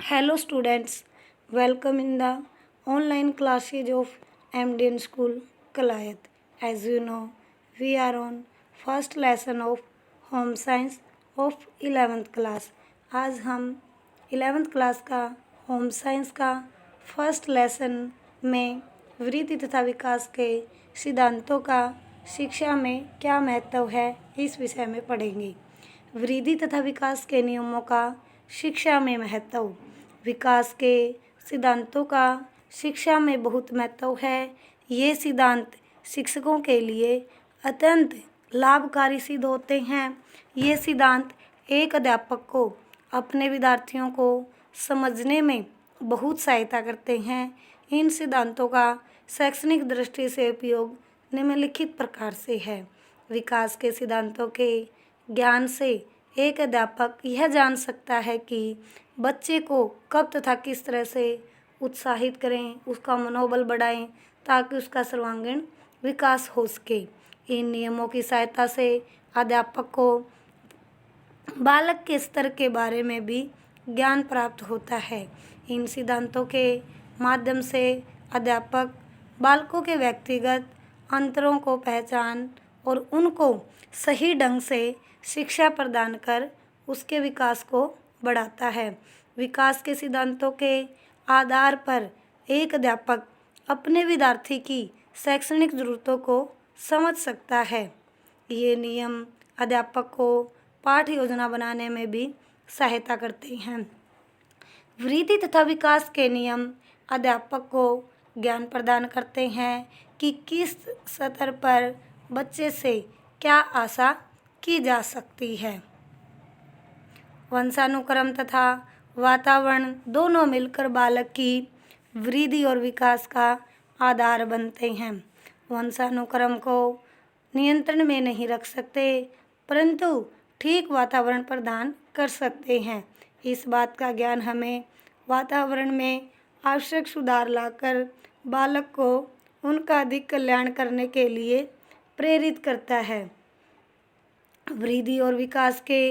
Hello students, welcome in the online classes of MDN School Kalayat. As you know, we are on first lesson of Home Science of 11th class. आज हम 11th class का home science का first lesson में वृद्धि तथा विकास के सिद्धांतों का शिक्षा में क्या महत्व है इस विषय में पढ़ेंगे। वृद्धि तथा विकास के नियमों का शिक्षा में महत्व। विकास के सिद्धांतों का शिक्षा में बहुत महत्व है। ये सिद्धांत शिक्षकों के लिए अत्यंत लाभकारी सिद्ध होते हैं। ये सिद्धांत एक अध्यापक को अपने विद्यार्थियों को समझने में बहुत सहायता करते हैं। इन सिद्धांतों का शैक्षणिक दृष्टि से उपयोग निम्नलिखित प्रकार से है। विकास के सिद्धांतों के ज्ञान से एक अध्यापक यह जान सकता है कि बच्चे को कब तथा किस तरह से उत्साहित करें, उसका मनोबल बढ़ाएं ताकि उसका सर्वांगीण विकास हो सके। इन नियमों की सहायता से अध्यापक को बालक के स्तर के बारे में भी ज्ञान प्राप्त होता है। इन सिद्धांतों के माध्यम से अध्यापक बालकों के व्यक्तिगत अंतरों को पहचान और उनको सही ढंग से शिक्षा प्रदान कर उसके विकास को बढ़ाता है। विकास के सिद्धांतों के आधार पर एक अध्यापक अपने विद्यार्थी की शैक्षणिक ज़रूरतों को समझ सकता है। ये नियम अध्यापक को पाठ योजना बनाने में भी सहायता करते हैं। वृद्धि तथा विकास के नियम अध्यापक को ज्ञान प्रदान करते हैं कि किस स्तर पर बच्चे से क्या आशा की जा सकती है। वंशानुक्रम तथा वातावरण दोनों मिलकर बालक की वृद्धि और विकास का आधार बनते हैं। वंशानुक्रम को नियंत्रण में नहीं रख सकते, परंतु ठीक वातावरण प्रदान कर सकते हैं। इस बात का ज्ञान हमें वातावरण में आवश्यक सुधार लाकर बालक को उनका अधिक कल्याण करने के लिए प्रेरित करता है। वृद्धि और विकास के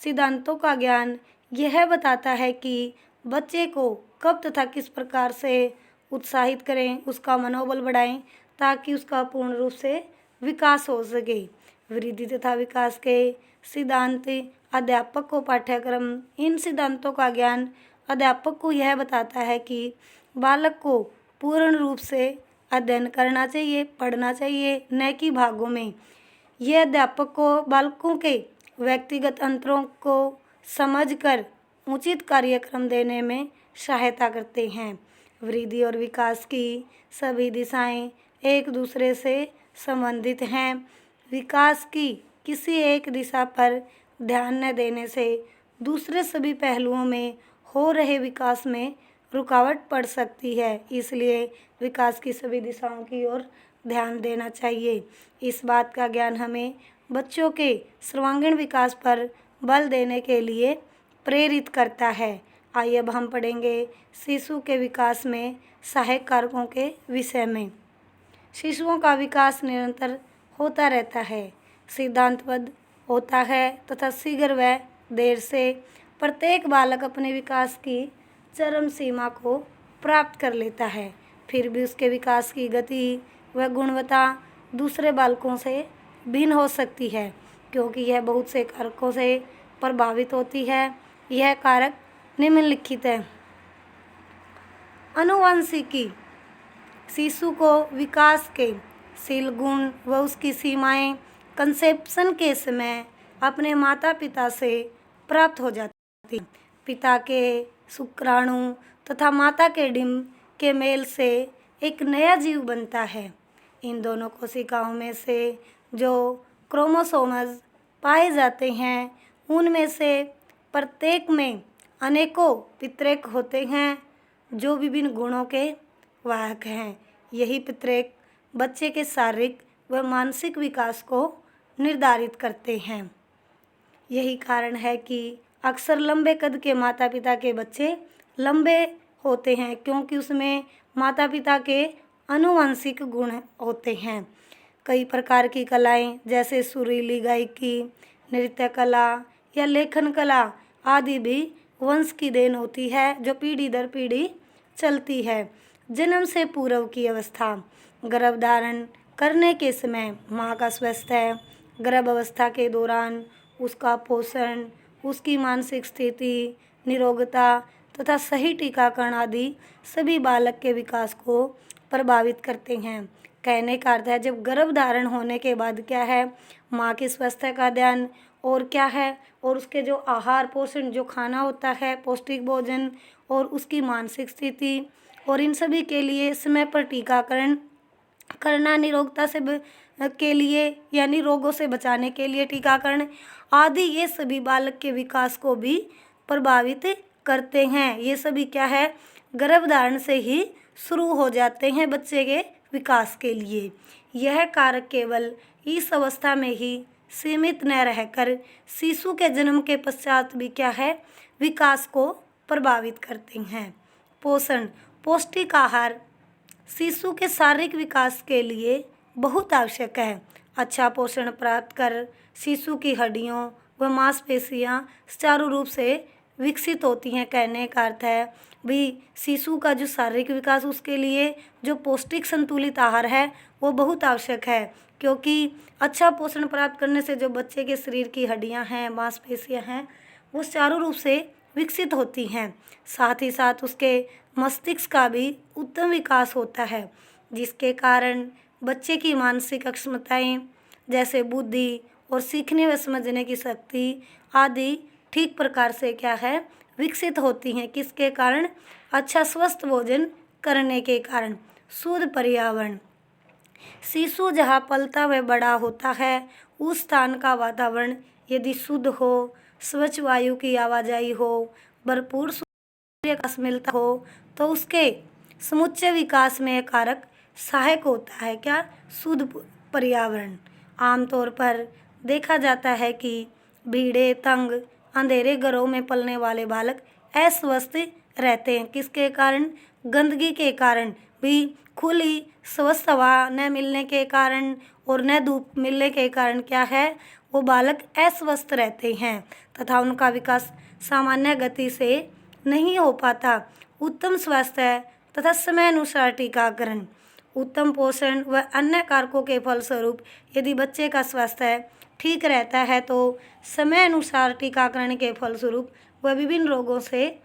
सिद्धांतों का ज्ञान यह बताता है कि बच्चे को कब तथा किस प्रकार से उत्साहित करें, उसका मनोबल बढ़ाएं ताकि उसका पूर्ण रूप से विकास हो सके। वृद्धि तथा विकास के सिद्धांत अध्यापक को पाठ्यक्रम इन सिद्धांतों का ज्ञान अध्यापक को यह बताता है कि बालक को पूर्ण रूप से अध्ययन करना चाहिए, पढ़ना चाहिए, न कि भागों में। यह अध्यापक को बालकों के व्यक्तिगत अंतरों को समझकर उचित कार्यक्रम देने में सहायता करते हैं। वृद्धि और विकास की सभी दिशाएं एक दूसरे से संबंधित हैं। विकास की किसी एक दिशा पर ध्यान न देने से दूसरे सभी पहलुओं में हो रहे विकास में रुकावट पड़ सकती है। इसलिए विकास की सभी दिशाओं की ओर ध्यान देना चाहिए। इस बात का ज्ञान हमें बच्चों के सर्वांगीण विकास पर बल देने के लिए प्रेरित करता है। आइए अब हम पढ़ेंगे शिशु के विकास में सहायक कारकों के विषय में। शिशुओं का विकास निरंतर होता रहता है, सिद्धांतबद्ध होता है तथा शीघ्र व देर से प्रत्येक बालक अपने विकास की चरम सीमा को प्राप्त कर लेता है। फिर भी उसके विकास की गति व गुणवत्ता दूसरे बालकों से भिन्न हो सकती है, क्योंकि यह बहुत से कारकों से प्रभावित होती है। यह कारक निम्नलिखित है। आनुवंशिकी। शिशु को विकास के शील गुण व उसकी सीमाएं कंसेप्शन के समय अपने माता पिता से प्राप्त हो जाती। पिता के शुक्राणु तथा माता के डिंब के मेल से एक नया जीव बनता है। इन दोनों कोशिकाओं में से जो क्रोमोसोम्स पाए जाते हैं, उनमें से प्रत्येक में अनेकों पितृक होते हैं जो विभिन्न गुणों के वाहक हैं। यही पितृक बच्चे के शारीरिक व मानसिक विकास को निर्धारित करते हैं। यही कारण है कि अक्सर लंबे कद के माता पिता के बच्चे लंबे होते हैं, क्योंकि उसमें माता पिता के आनुवंशिक गुण होते हैं। कई प्रकार की कलाएं जैसे सुरीली गायकी, नृत्य कला या लेखन कला आदि भी वंश की देन होती है जो पीढ़ी दर पीढ़ी चलती है। जन्म से पूर्व की अवस्था, गर्भधारण करने के समय माँ का स्वास्थ्य, गर्भ अवस्था के दौरान उसका पोषण, उसकी मानसिक स्थिति, निरोगता तथा सही टीकाकरण आदि सभी बालक के विकास को प्रभावित करते हैं। कहने का अर्थ है जब गर्भधारण होने के बाद क्या है, माँ के स्वास्थ्य का ध्यान और क्या है, और उसके जो आहार पोषण जो खाना होता है, पौष्टिक भोजन और उसकी मानसिक स्थिति और इन सभी के लिए समय पर टीकाकरण करना, निरोगता से के लिए यानी रोगों से बचाने के लिए टीकाकरण आदि, ये सभी बालक के विकास को भी प्रभावित करते हैं। ये सभी क्या है, गर्भधारण से ही शुरू हो जाते हैं बच्चे के विकास के लिए। यह कारक केवल इस अवस्था में ही सीमित न रहकर शिशु के जन्म के पश्चात भी क्या है, विकास को प्रभावित करते हैं। पोषण, पौष्टिक आहार शिशु के शारीरिक विकास के लिए बहुत आवश्यक है। अच्छा पोषण प्राप्त कर शिशु की हड्डियों व मांसपेशियां सुचारू रूप से विकसित होती हैं। कहने का अर्थ है भी शिशु का जो शारीरिक विकास, उसके लिए जो पौष्टिक संतुलित आहार है वो बहुत आवश्यक है, क्योंकि अच्छा पोषण प्राप्त करने से जो बच्चे के शरीर की हड्डियां हैं, मांसपेशियां हैं, वो सुचारू रूप से विकसित होती हैं। साथ ही साथ उसके मस्तिष्क का भी उत्तम विकास होता है, जिसके कारण बच्चे की मानसिक क्षमताएं जैसे बुद्धि और सीखने व समझने की शक्ति आदि ठीक प्रकार से क्या है, विकसित होती हैं। किसके कारण? अच्छा स्वस्थ भोजन करने के कारण। शुद्ध पर्यावरण, शिशु जहाँ पलता व बड़ा होता है उस स्थान का वातावरण यदि शुद्ध हो, स्वच्छ वायु की आवाजाही हो, भरपूर प्रकाश मिलता हो, तो उसके समुच्चय विकास में कारक सहायक होता है। क्या? शुद्ध पर्यावरण। आमतौर पर देखा जाता है कि भीड़े, तंग, अंधेरे घरों में पलने वाले बालक अस्वस्थ रहते हैं। किसके कारण? गंदगी के कारण भी, खुली स्वस्थ हवा न मिलने के कारण और न धूप मिलने के कारण क्या है, वो बालक अस्वस्थ रहते हैं तथा उनका विकास सामान्य गति से नहीं हो पाता। उत्तम स्वास्थ्य तथा समय अनुसार टीकाकरण, उत्तम पोषण व अन्य कारकों के फलस्वरूप यदि बच्चे का स्वास्थ्य ठीक रहता है तो समय अनुसार टीकाकरण के फलस्वरूप वह विभिन्न रोगों से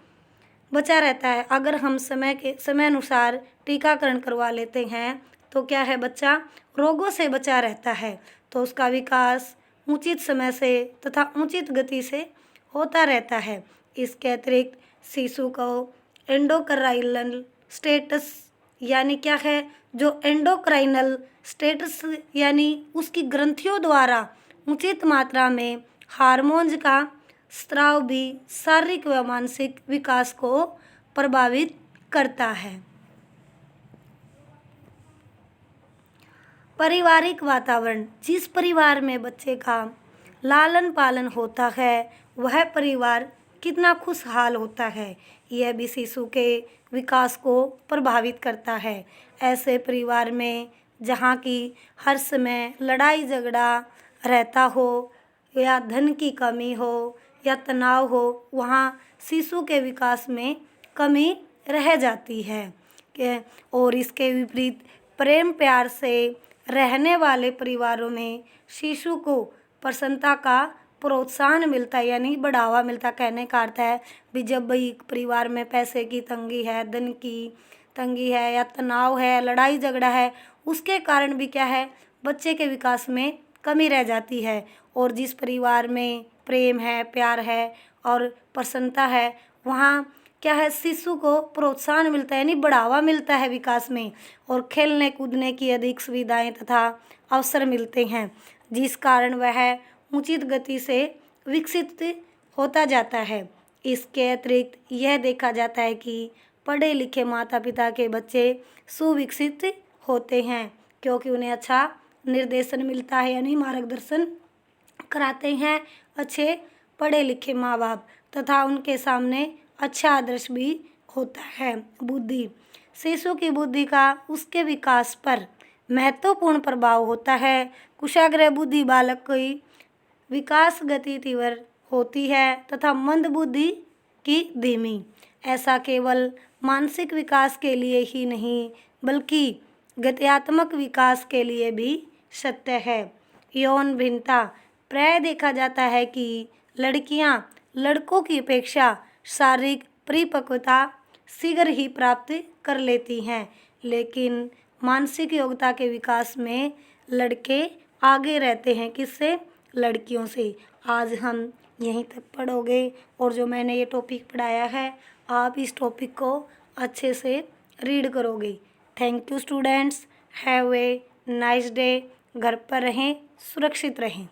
बचा रहता है। अगर हम समय अनुसार टीकाकरण करवा लेते हैं तो क्या है, बच्चा रोगों से बचा रहता है, तो उसका विकास उचित समय से तथा उचित गति से होता रहता है। इसके अतिरिक्त शिशु को एंडोक्राइनल स्टेटस यानी क्या है, जो एंडोक्राइनल स्टेटस यानी उसकी ग्रंथियों द्वारा उचित मात्रा में हार्मोन्स का स्राव भी शारीरिक व मानसिक विकास को प्रभावित करता है। पारिवारिक वातावरण, जिस परिवार में बच्चे का लालन पालन होता है वह परिवार कितना खुशहाल होता है, यह भी शिशु के विकास को प्रभावित करता है। ऐसे परिवार में जहाँ की हर समय लड़ाई झगड़ा रहता हो या धन की कमी हो या तनाव हो, वहाँ शिशु के विकास में कमी रह जाती है। और इसके विपरीत प्रेम प्यार से रहने वाले परिवारों में शिशु को प्रसन्नता का प्रोत्साहन मिलता है यानी बढ़ावा मिलता। कहने का अर्थ है भी जब भाई परिवार में पैसे की तंगी है, धन की तंगी है या तनाव है, लड़ाई झगड़ा है, उसके कारण भी क्या है, बच्चे के विकास में कमी रह जाती है। और जिस परिवार में प्रेम है, प्यार है और प्रसन्नता है, वहाँ क्या है, शिशु को प्रोत्साहन मिलता है यानी बढ़ावा मिलता है विकास में, और खेलने कूदने की अधिक सुविधाएं तथा अवसर मिलते हैं, जिस कारण वह उचित गति से विकसित होता जाता है। इसके अतिरिक्त यह देखा जाता है कि पढ़े लिखे माता पिता के बच्चे सुविकसित होते हैं, क्योंकि उन्हें अच्छा निर्देशन मिलता है यानी मार्गदर्शन कराते हैं अच्छे पढ़े लिखे माँ बाप, तथा उनके सामने अच्छा आदर्श भी होता है। बुद्धि, शिशु की बुद्धि का उसके विकास पर महत्वपूर्ण प्रभाव होता है। कुशाग्र बुद्धि बालक की विकास गति तीव्र होती है तथा मंद बुद्धि की धीमी। ऐसा केवल मानसिक विकास के लिए ही नहीं बल्कि गत्यात्मक विकास के लिए भी सत्य है। यौन भिन्नता। प्राय देखा जाता है कि लड़कियां लड़कों की अपेक्षा शारीरिक परिपक्वता शीघ्र ही प्राप्त कर लेती हैं, लेकिन मानसिक योग्यता के विकास में लड़के आगे रहते हैं। किससे? लड़कियों से। आज हम यहीं तक पढ़ोगे और जो मैंने ये टॉपिक पढ़ाया है आप इस टॉपिक को अच्छे से रीड करोगे। Thank you students, have a nice day. घर पर रहें, सुरक्षित रहें।